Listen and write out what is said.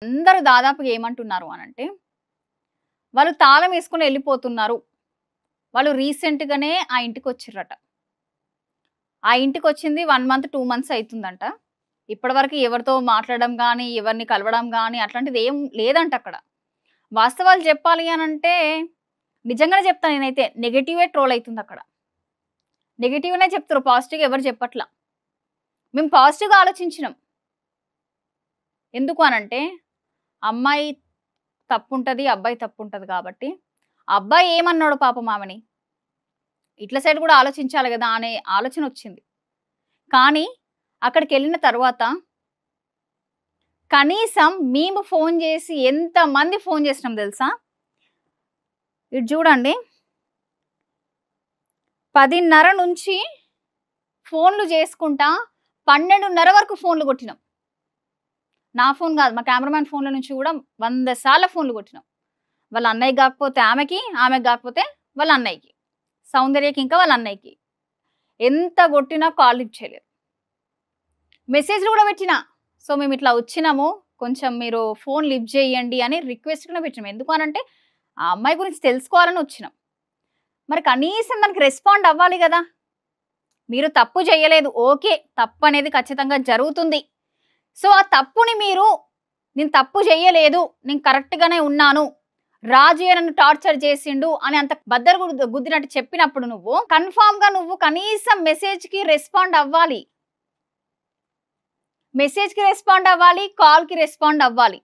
అందరూ దాదాపుగా ఏమంటున్నారు అనంటే, వాళ్ళు తాళం యేసుకొని ఎళ్ళిపోతున్నారు. వాళ్ళు రీసెంట్‌గానే ఆ ఇంటికొచ్చిర్రట. ఆ ఇంటికొచ్చింది 1 మంత్, 2 మంత్స్ అయితుందంట. ఇప్పటివరకు ఎవరితో మాట్లాడడం గానీ, ఎవరిని కలవడం గానీ అట్లాంటిది ఏం లేదంటక్కడ. వాస్తవాలు చెప్పాలి అనంటే, నిజంగానే చెప్తా నేనైతే నెగెటివే ట్రోల్ అయితుందక్కడ. నెగెటివ్‌నే చెప్తుర్రు. పాజిటివ్‌గా ఎవరు చెప్పట్ల. మేము పాజిటివ్‌గా ఆలోచించినాం. ఎందుకు అనంటే, అమ్మాయి తప్పుంటది, అబ్బాయి తప్పుంటది కాబట్టి, ఆ అబ్బాయి ఏమన్నాడో పాపం ఆమెని. ఇట్ల సైడ్ గూడా ఆలోచించాలి గదా! అనే ఆలోచనొచ్చింది. కానీ అక్కడికెళ్ళిన తర్వాత కనీసం మేము ఫోను జేసి ఎంతమంది ఫోను చేసినాం దెలుసా? ఇటు జూడండి 10:30 నుంచి ఫోన్లు జేసుకుంటా 12:30 వరకు ఫోన్లు గొట్టినాం. నా ఫోను గాదు. మా కెమెరామాన్ ఫోన్‌ల నుంచి గూడా 100 సార్ల ఫోన్లు గొట్టినాం. వాళ్ళ అన్నయ్యకి గాకపోతే ఆమెకి, ఆమెకి గాకపోతే వాళ్ళ అన్నయ్యకి. సౌందర్యకి ఇంకా వాళ్ళ అన్నయ్యకి. ఎంత గొట్టినా కాల్ లిఫ్ట్ చేయలేరు. మెసేజ్‌లు గూడా పెట్టినా. సో, మేమిట్లా వచ్చినాము. కొంచెం మీరు ఫోన్ లిఫ్ట్ జేయండి అని రిక్వెస్ట్ కూడా పెట్టినాం. ఎందుకు అనంటే, ఆ అమ్మాయి గురించి తెలుసుకోవాలని వచ్చినాం. మరి కనీసం దానికి రెస్పాండ్ అవ్వాలి గదా! మీరు తప్పు చేయలేదు. ఓకే. తప్పనేది ఖచ్చితంగా జరుగుతుంది. సో, ఆ తప్పుని మీరు నేను తప్పు చెయ్యలేదు. నేను కరెక్ట్‌గానే ఉన్నాను. రాజుయే నన్ను టార్చర్ చేసిండు అని అంత బద్దలు గుద్దినట్టు చెప్పినప్పుడు నువ్వు కన్ఫర్మ్‌గా నువ్వు కనీసం మెసేజ్‌కి రెస్పాండ్ అవ్వాలి. మెసేజ్‌కి రెస్పాండ్ అవ్వాలి. కాల్‌కి రెస్పాండ్ అవ్వాలి.